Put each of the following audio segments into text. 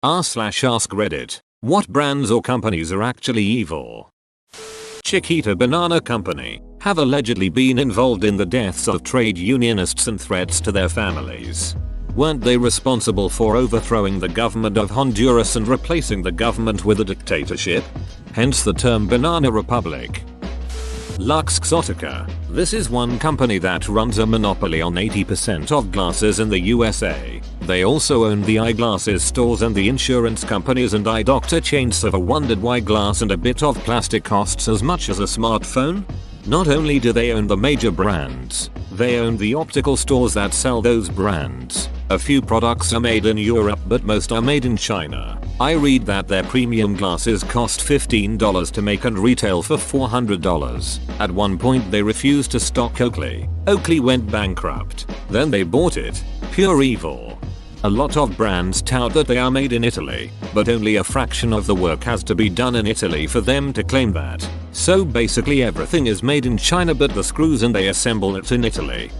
r/ask Reddit. What brands or companies are actually evil? Chiquita Banana Company have allegedly been involved in the deaths of trade unionists and threats to their families. Weren't they responsible for overthrowing the government of Honduras and replacing the government with a dictatorship? Hence the term Banana Republic. Luxottica. This is one company that runs a monopoly on 80% of glasses in the USA. They also own the eyeglasses stores and the insurance companies and eye doctor chains. So ever wondered why glass and a bit of plastic costs as much as a smartphone? Not only do they own the major brands, they own the optical stores that sell those brands. A few products are made in Europe but most are made in China. I read that their premium glasses cost $15 to make and retail for $400. At one point they refused to stock Oakley. Oakley went bankrupt. Then they bought it. Pure evil. A lot of brands tout that they are made in Italy, but only a fraction of the work has to be done in Italy for them to claim that. So basically everything is made in China but the screws and they assemble it in Italy.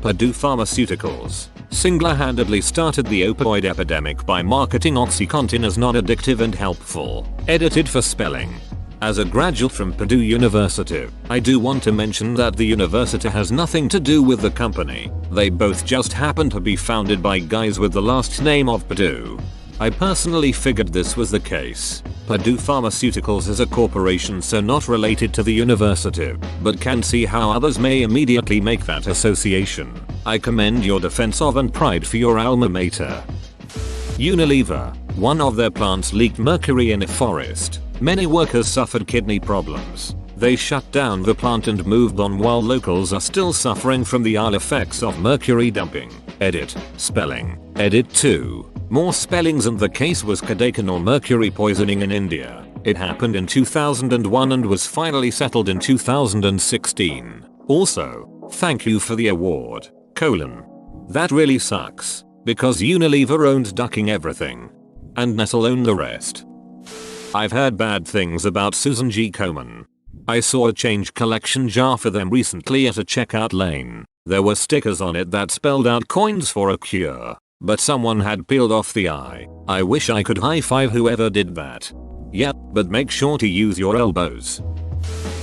Purdue Pharmaceuticals single-handedly started the opioid epidemic by marketing OxyContin as non-addictive and helpful. Edited for spelling. As a graduate from Purdue University, I do want to mention that the university has nothing to do with the company. They both just happen to be founded by guys with the last name of Purdue. I personally figured this was the case. Purdue Pharmaceuticals is a corporation so not related to the university, but can see how others may immediately make that association. I commend your defense of and pride for your alma mater. Unilever. One of their plants leaked mercury in a forest. Many workers suffered kidney problems. They shut down the plant and moved on while locals are still suffering from the ill effects of mercury dumping. Edit. Spelling. Edit 2. More spellings and the case was Kodaikanal mercury poisoning in India. It happened in 2001 and was finally settled in 2016. Also, thank you for the award. That really sucks. Because Unilever owns ducking everything. And Nestle own the rest. I've heard bad things about Susan G. Komen. I saw a change collection jar for them recently at a checkout lane. There were stickers on it that spelled out coins for a cure. But someone had peeled off the eye. I wish I could high five whoever did that. Yeah, but make sure to use your elbows.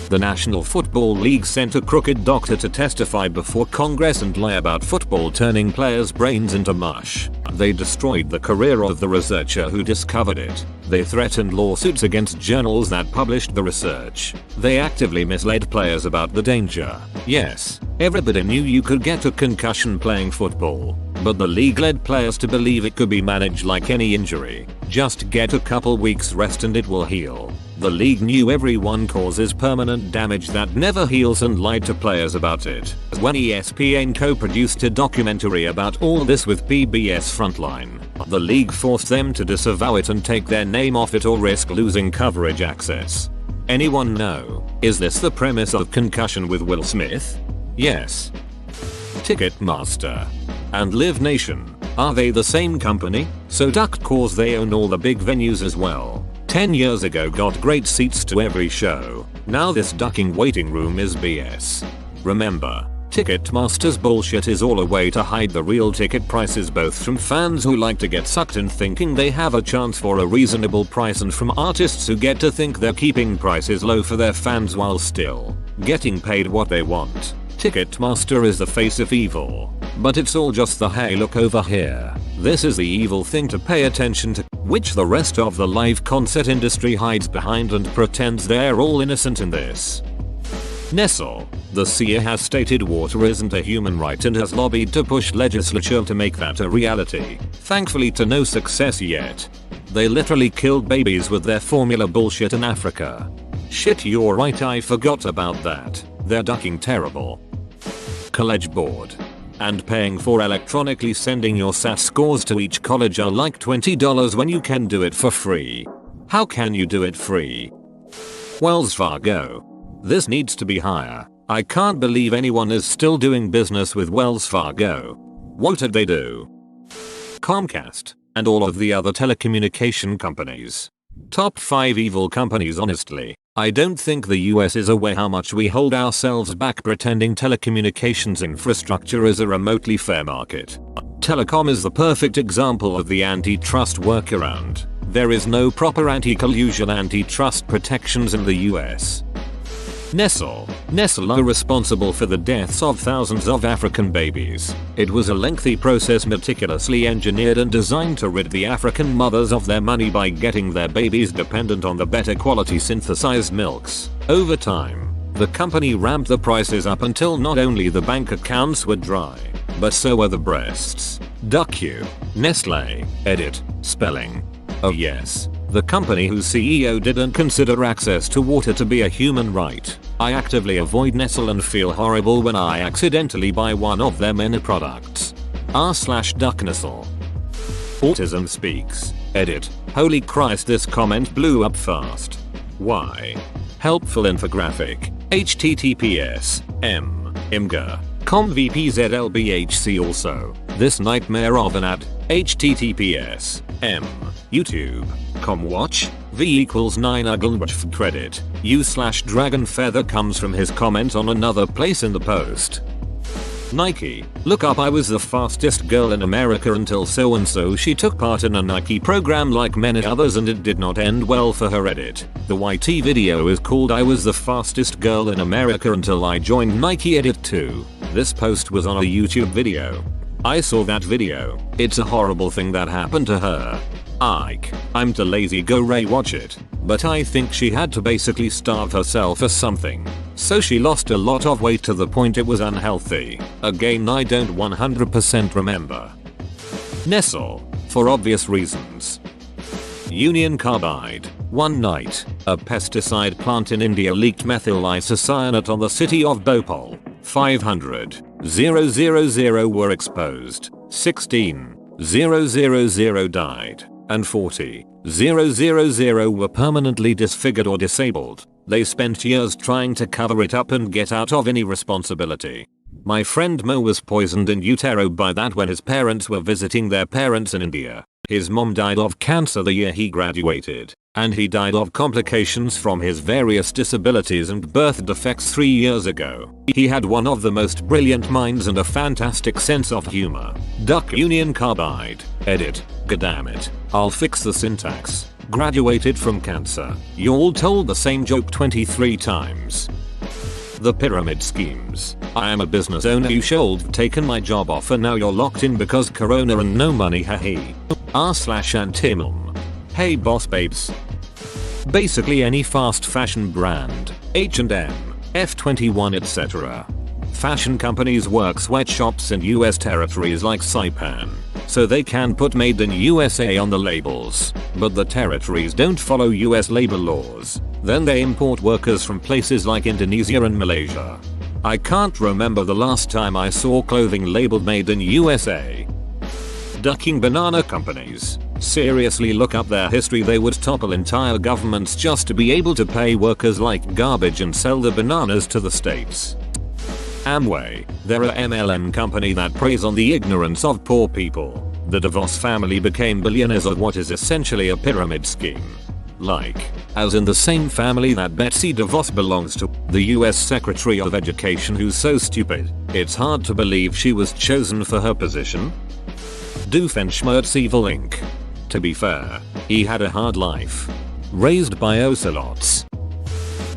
The National Football League sent a crooked doctor to testify before Congress and lie about football turning players' brains into mush. They destroyed the career of the researcher who discovered it. They threatened lawsuits against journals that published the research. They actively misled players about the danger. Yes, everybody knew you could get a concussion playing football. But the league led players to believe it could be managed like any injury. Just get a couple weeks rest and it will heal. The league knew everyone causes permanent damage that never heals and lied to players about it. When ESPN co-produced a documentary about all this with PBS Frontline, the league forced them to disavow it and take their name off it or risk losing coverage access. Anyone know? Is this the premise of Concussion with Will Smith? Yes. Ticketmaster and Live Nation. Are they the same company? So duck cause they own all the big venues as well. 10 years ago got great seats to every show. Now this ducking waiting room is BS. Remember, Ticketmaster's bullshit is all a way to hide the real ticket prices both from fans who like to get sucked in thinking they have a chance for a reasonable price and from artists who get to think they're keeping prices low for their fans while still getting paid what they want. Ticketmaster is the face of evil. But it's all just the hey look over here. This is the evil thing to pay attention to, which the rest of the live concert industry hides behind and pretends they're all innocent in this. Nestle. The CEO has stated water isn't a human right and has lobbied to push legislature to make that a reality. Thankfully to no success yet. They literally killed babies with their formula bullshit in Africa. Shit, you're right, I forgot about that. They're ducking terrible. College Board. And paying for electronically sending your SAT scores to each college are like $20 when you can do it for free. How can you do it free? Wells Fargo. This needs to be higher. I can't believe anyone is still doing business with Wells Fargo. What did they do? Comcast and all of the other telecommunication companies. Top 5 evil companies. Honestly, I don't think the US is aware how much we hold ourselves back pretending telecommunications infrastructure is a remotely fair market. Telecom is the perfect example of the antitrust workaround. There is no proper anti-collusion antitrust protections in the US. Nestle are responsible for the deaths of thousands of African babies. It was a lengthy process meticulously engineered and designed to rid the African mothers of their money by getting their babies dependent on the better quality synthesized milks. Over time, the company ramped the prices up until not only the bank accounts were dry, but so were the breasts. Duck-you. Nestle. Edit. Spelling. Oh yes. The company whose CEO didn't consider access to water to be a human right. I actively avoid Nestle and feel horrible when I accidentally buy one of their many products. r/duck Nestle. Autism Speaks. Edit. Holy Christ, this comment blew up fast. Why? Helpful infographic. https imgur com vpzlbhc. Also, this nightmare of an ad. https youtube.com watch v equals 9 uglnwf credit u/dragon feather comes from his comment on another place in the post. Nike. Look up, I was the fastest girl in America until so and so she took part in a Nike program like many others and it did not end well for her. Edit. The YT video is called I was the fastest girl in America until I joined Nike. Edit 2. This post was on a YouTube video. I saw that video. It's a horrible thing that happened to her. I'm too lazy go rewatch it, but I think she had to basically starve herself or something. So she lost a lot of weight to the point it was unhealthy. Again, I don't 100% remember. Nestle. For obvious reasons. Union Carbide. One night, a pesticide plant in India leaked methyl isocyanate on the city of Bhopal. 500,000 were exposed. 16,000 died. And 40,000 were permanently disfigured or disabled. They spent years trying to cover it up and get out of any responsibility. My friend Mo was poisoned in utero by that when his parents were visiting their parents in India. His mom died of cancer the year he graduated, and he died of complications from his various disabilities and birth defects 3 years ago. He had one of the most brilliant minds and a fantastic sense of humor. Duck Union Carbide. Edit. Goddammit. I'll fix the syntax. Graduated from cancer. You all told the same joke 23 times. The pyramid schemes. I am a business owner, you should have taken my job offer, now you're locked in because corona and no money, hahe. r/antimum. Hey boss babes. Basically any fast fashion brand, H&M, F21 etc. Fashion companies work sweatshops in US territories like Saipan, so they can put made in USA on the labels, but the territories don't follow US labor laws. Then they import workers from places like Indonesia and Malaysia. I can't remember the last time I saw clothing labeled made in USA. Ducking banana companies. Seriously, look up their history. They would topple entire governments just to be able to pay workers like garbage and sell the bananas to the states. Amway. They're a MLM company that preys on the ignorance of poor people. The DeVos family became billionaires of what is essentially a pyramid scheme. Like, as in the same family that Betsy DeVos belongs to, the US Secretary of Education, who's so stupid, it's hard to believe she was chosen for her position. Doofenshmirtz Evil Inc. To be fair, he had a hard life. Raised by ocelots.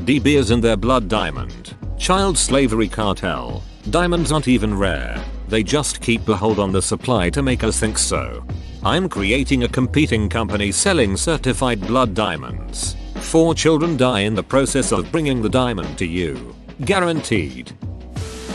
De Beers in their blood. Diamond. Child slavery cartel. Diamonds aren't even rare. They just keep a hold on the supply to make us think so. I'm creating a competing company selling certified blood diamonds. 4 children die in the process of bringing the diamond to you. Guaranteed.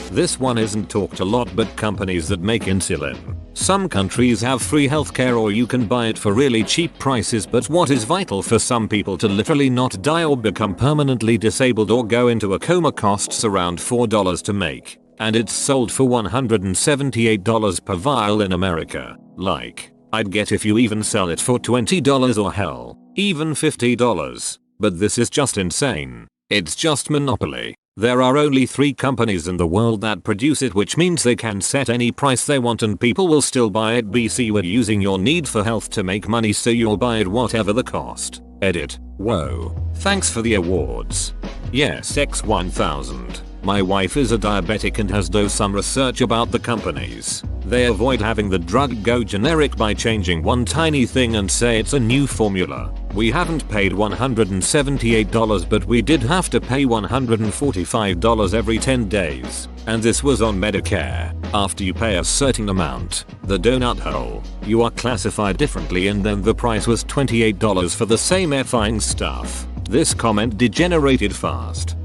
This one isn't talked a lot, but companies that make insulin. Some countries have free healthcare or you can buy it for really cheap prices, but what is vital for some people to literally not die or become permanently disabled or go into a coma costs around $4 to make, and it's sold for $178 per vial in America. Like, I'd get if you even sell it for $20 or hell, even $50. But this is just insane. It's just monopoly. There are only 3 companies in the world that produce it, which means they can set any price they want and people will still buy it. BC, we're using your need for health to make money, so you'll buy it whatever the cost. Edit. Whoa, thanks for the awards. Yes, X1000. My wife is a diabetic and has done some research about the companies. They avoid having the drug go generic by changing one tiny thing and say it's a new formula. We haven't paid $178, but we did have to pay $145 every 10 days. And this was on Medicare. After you pay a certain amount, the donut hole, you are classified differently, and then the price was $28 for the same effing stuff. This comment degenerated fast.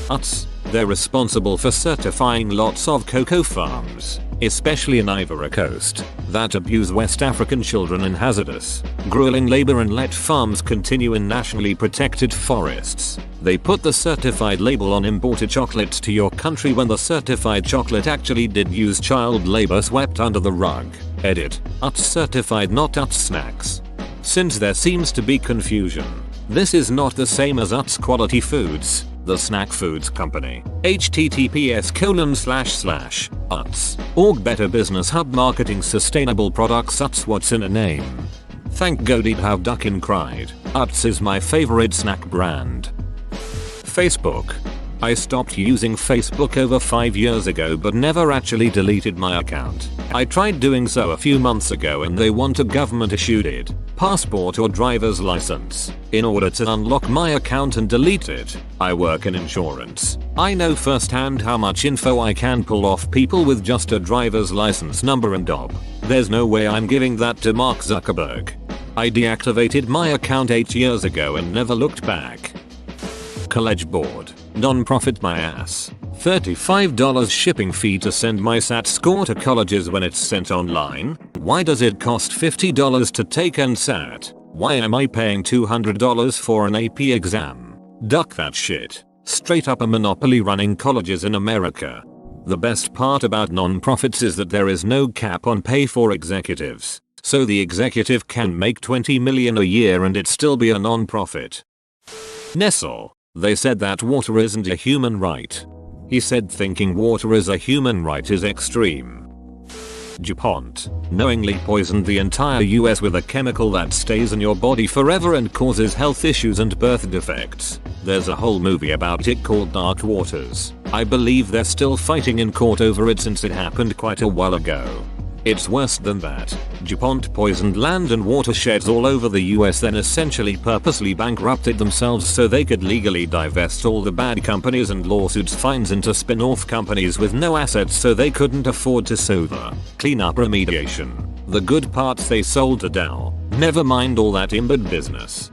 Utz. They're responsible for certifying lots of cocoa farms, especially in Ivory Coast, that abuse West African children in hazardous, grueling labor and let farms continue in nationally protected forests. They put the certified label on imported chocolates to your country when the certified chocolate actually did use child labor swept under the rug. Edit. Utz certified, not Utz snacks. Since there seems to be confusion, this is not the same as Utz Quality Foods, the snack foods company. https://Utz.org Better Business Hub Marketing Sustainable Products. Utz, what's in a name? Thank God it have duckin' cried. Utz is my favorite snack brand. Facebook. I stopped using Facebook over 5 years ago but never actually deleted my account. I tried doing so a few months ago and they want a government issued passport or driver's license in order to unlock my account and delete it. I work in insurance. I know firsthand how much info I can pull off people with just a driver's license number and DOB. There's no way I'm giving that to Mark Zuckerberg. I deactivated my account 8 years ago and never looked back. College Board. Non-profit my ass. $35 shipping fee to send my SAT score to colleges when it's sent online? Why does it cost $50 to take NSAT? Why am I paying $200 for an AP exam? Duck that shit. Straight up a monopoly running colleges in America. The best part about non-profits is that there is no cap on pay for executives. So the executive can make $20 million a year and it still be a non-profit. Nestle. They said that water isn't a human right. He said thinking water is a human right is extreme. DuPont knowingly poisoned the entire US with a chemical that stays in your body forever and causes health issues and birth defects. There's a whole movie about it called Dark Waters. I believe they're still fighting in court over it since it happened quite a while ago. It's worse than that. DuPont poisoned land and watersheds all over the US, then essentially purposely bankrupted themselves so they could legally divest all the bad companies and lawsuits fines into spin-off companies with no assets so they couldn't afford to sue the cleanup remediation. The good parts they sold to Dow. Never mind all that embed business.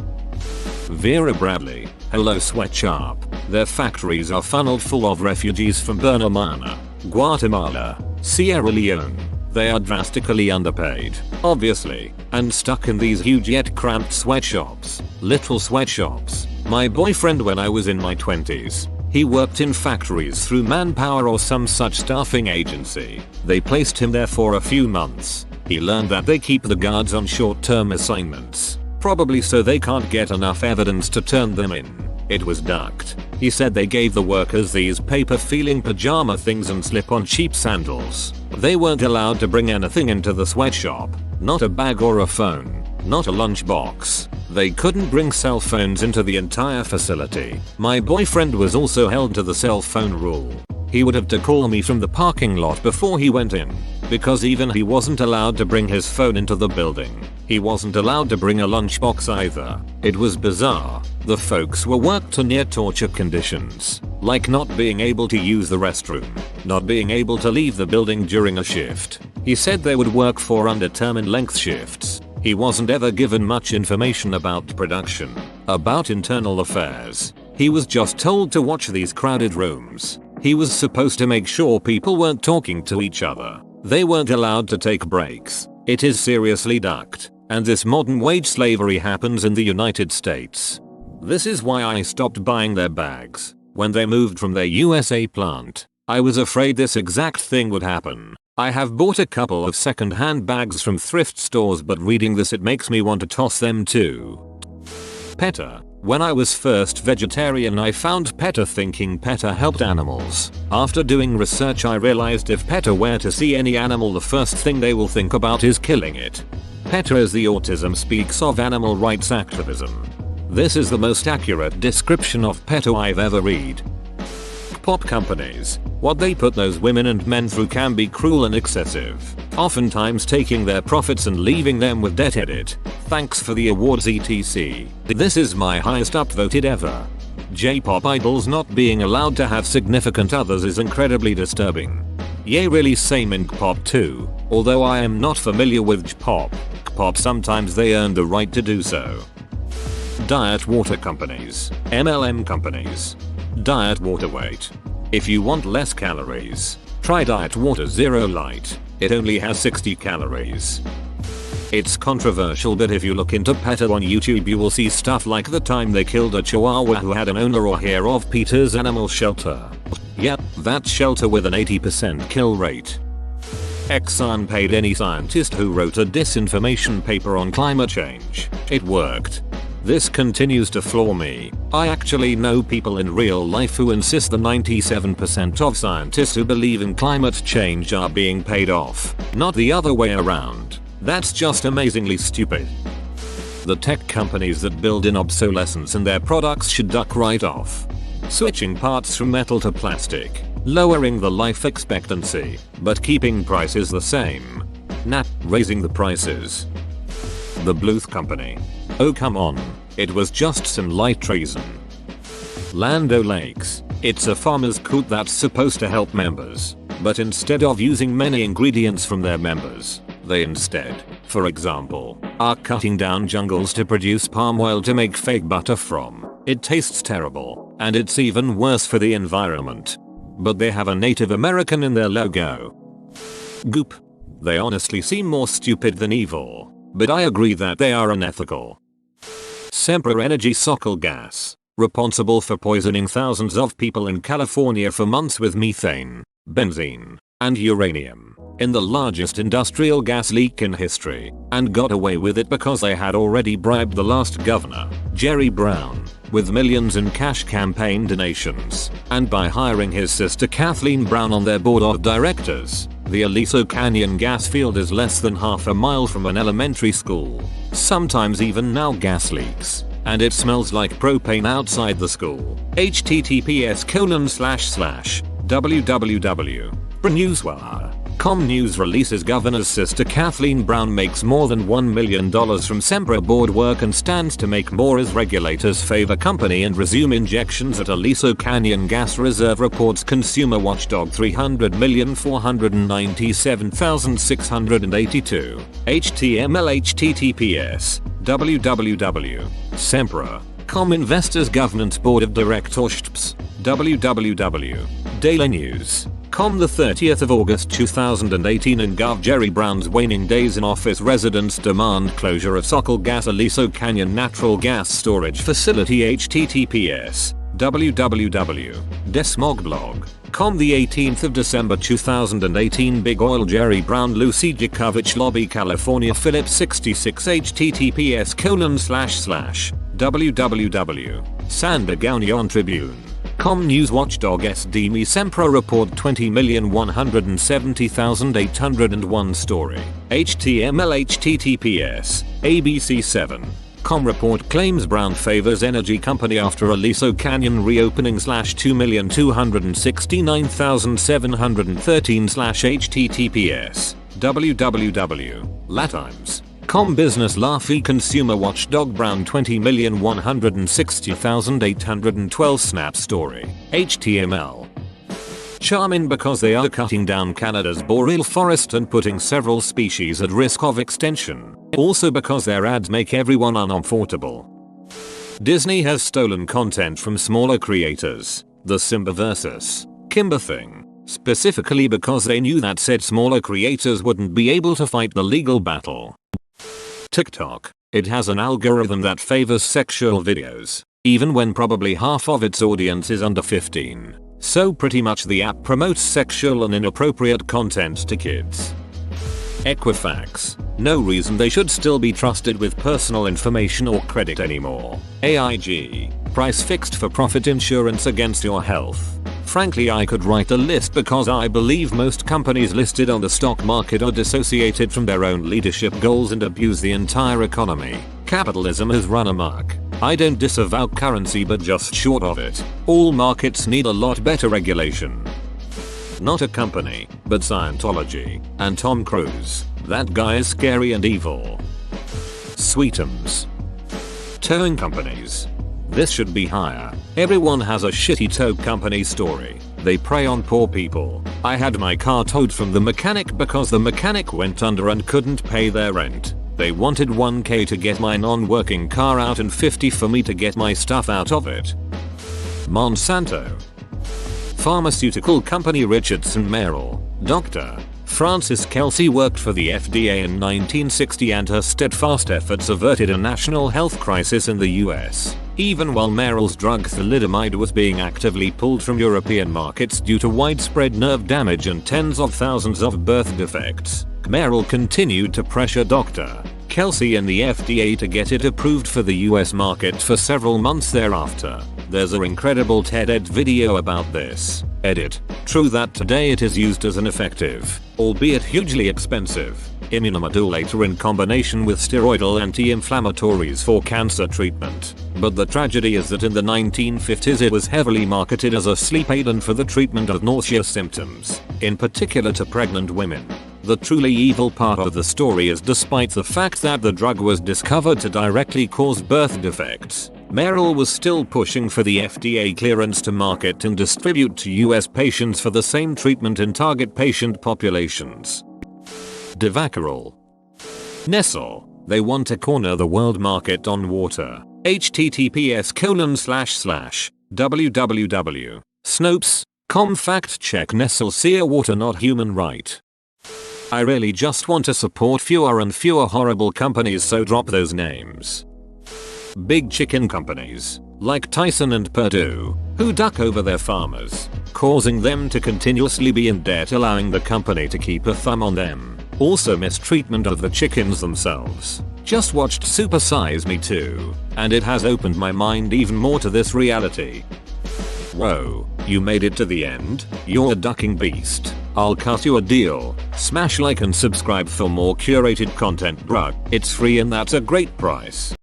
Vera Bradley. Hello Sweatshop. Their factories are funneled full of refugees from Burma, Guatemala, Sierra Leone. They are drastically underpaid, obviously, and stuck in these huge yet cramped sweatshops. Little sweatshops. My boyfriend when I was in my 20s. He worked in factories through Manpower or some such staffing agency. They placed him there for a few months. He learned that they keep the guards on short-term assignments, probably so they can't get enough evidence to turn them in. It was ducked. He said they gave the workers these paper-feeling pajama things and slip-on cheap sandals. They weren't allowed to bring anything into the sweatshop. Not a bag or a phone. Not a lunchbox. They couldn't bring cell phones into the entire facility. My boyfriend was also held to the cell phone rule. He would have to call me from the parking lot before he went in, because even he wasn't allowed to bring his phone into the building. He wasn't allowed to bring a lunchbox either. It was bizarre. The folks were worked to near torture conditions, like not being able to use the restroom, not being able to leave the building during a shift. He said they would work for undetermined length shifts. He wasn't ever given much information about production, about internal affairs. He was just told to watch these crowded rooms. He was supposed to make sure people weren't talking to each other. They weren't allowed to take breaks. It is seriously ducked. And this modern wage slavery happens in the United States. This is why I stopped buying their bags. When they moved from their USA plant, I was afraid this exact thing would happen. I have bought a couple of second-hand bags from thrift stores, but reading this it makes me want to toss them too. PETA. When I was first vegetarian I found PETA thinking PETA helped animals. After doing research I realized if PETA were to see any animal the first thing they will think about is killing it. PETA as the autism speaks of animal rights activism. This is the most accurate description of pedo I've ever read. Pop companies. What they put those women and men through can be cruel and excessive, oftentimes taking their profits and leaving them with debt. Edit. Thanks for the awards etc. This is my highest upvoted ever. J-pop idols not being allowed to have significant others is incredibly disturbing. Yeah, really same in K-pop too, although I am not familiar with J-pop. K-pop sometimes they earn the right to do so. Diet water companies. MLM companies. Diet water weight. If you want less calories, try Diet Water Zero Light. It only has 60 calories. It's controversial, but if you look into PETA on YouTube you will see stuff like the time they killed a chihuahua who had an owner or care of Peter's animal shelter. Yep, that shelter with an 80% kill rate. Exxon paid any scientist who wrote a disinformation paper on climate change. It worked. This continues to floor me. I actually know people in real life who insist the 97% of scientists who believe in climate change are being paid off, not the other way around. That's just amazingly stupid. The tech companies that build in obsolescence in their products should duck right off. Switching parts from metal to plastic, lowering the life expectancy, but keeping prices the same. Nah, raising the prices. The Bluth Company. Oh come on, it was just some light treason. Land O'Lakes. It's a farmer's coop that's supposed to help members, but instead of using many ingredients from their members, they instead, for example, are cutting down jungles to produce palm oil to make fake butter from. It tastes terrible, and it's even worse for the environment. But they have a Native American in their logo. Goop. They honestly seem more stupid than evil, but I agree that they are unethical. Sempra Energy Sokol gas, responsible for poisoning thousands of people in California for months with methane, benzene, and uranium, in the largest industrial gas leak in history, and got away with it because they had already bribed the last governor, Jerry Brown, with millions in cash campaign donations, and by hiring his sister Kathleen Brown on their board of directors. The Aliso Canyon gas field is less than half a mile from an elementary school. Sometimes even now gas leaks, and it smells like propane outside the school. https://www.newswire.com news releases governor's sister Kathleen Brown makes more than $1 million from Sempra board work and stands to make more as regulators favor company and resume injections at Aliso Canyon Gas Reserve, reports consumer watchdog. 300,497,682. https www.sempra.com investors governance board of directors www.dailynews.com the 30th of August 2018 in Gov. Jerry Brown's waning days in office, residents demand closure of Sokol Gas Aliso Canyon natural gas storage facility. https www.desmogblog.com the 18th of December 2018 Big Oil Jerry Brown Lucy Djokovic lobby California Phillips 66 https://www.San Tribune.com news watchdog SDME Sempra report 20,170,801 story. HTML https abc7.com report claims Brown favors energy company after Aliso Canyon reopening /2,269,713 /https www.latimes.com business Laffy consumer watchdog Brown 20,160,812 snap story. HTML charming because they are cutting down Canada's boreal forest and putting several species at risk of extinction. Also because their ads make everyone uncomfortable. Disney has stolen content from smaller creators. The Simba vs. Kimba thing. Specifically because they knew that said smaller creators wouldn't be able to fight the legal battle. TikTok. It has an algorithm that favors sexual videos, even when probably half of its audience is under 15. So pretty much the app promotes sexual and inappropriate content to kids. Equifax. No reason they should still be trusted with personal information or credit anymore. AIG. Price fixed for profit insurance against your health. Frankly, I could write a list because I believe most companies listed on the stock market are dissociated from their own leadership goals and abuse the entire economy. Capitalism has run amok. I don't disavow currency but just short of it. All markets need a lot better regulation. Not a company, but Scientology and Tom Cruise. That guy is scary and evil. Sweetums. Towing companies. This should be higher. Everyone has a shitty tow company story. They prey on poor people. I had my car towed from the mechanic because the mechanic went under and couldn't pay their rent. They wanted 1k to get my non-working car out and 50 for me to get my stuff out of it. Monsanto. Pharmaceutical company Richardson Merrill. Dr. Frances Kelsey worked for the FDA in 1960 and her steadfast efforts averted a national health crisis in the US. Even while Merrill's drug thalidomide was being actively pulled from European markets due to widespread nerve damage and tens of thousands of birth defects, Merrill continued to pressure Dr. Kelsey and the FDA to get it approved for the US market for several months thereafter. There's an incredible TED video about this. Edit. True that today it is used as an effective, albeit hugely expensive, immunomodulator in combination with steroidal anti-inflammatories for cancer treatment. But the tragedy is that in the 1950s it was heavily marketed as a sleep aid and for the treatment of nausea symptoms, in particular to pregnant women. The truly evil part of the story is despite the fact that the drug was discovered to directly cause birth defects, Merrill was still pushing for the FDA clearance to market and distribute to US patients for the same treatment in target patient populations. Devacrol. Nestle. They want to corner the world market on water. https://www. Snopes.com fact check Nestle Sea water not human right. I really just want to support fewer and fewer horrible companies, so drop those names. Big chicken companies, like Tyson and Perdue, who duck over their farmers, causing them to continuously be in debt, allowing the company to keep a thumb on them. Also mistreatment of the chickens themselves. Just watched Super Size Me 2, and it has opened my mind even more to this reality. Whoa, you made it to the end? You're a ducking beast. I'll cut you a deal. Smash like and subscribe for more curated content, bruh. It's free and that's a great price.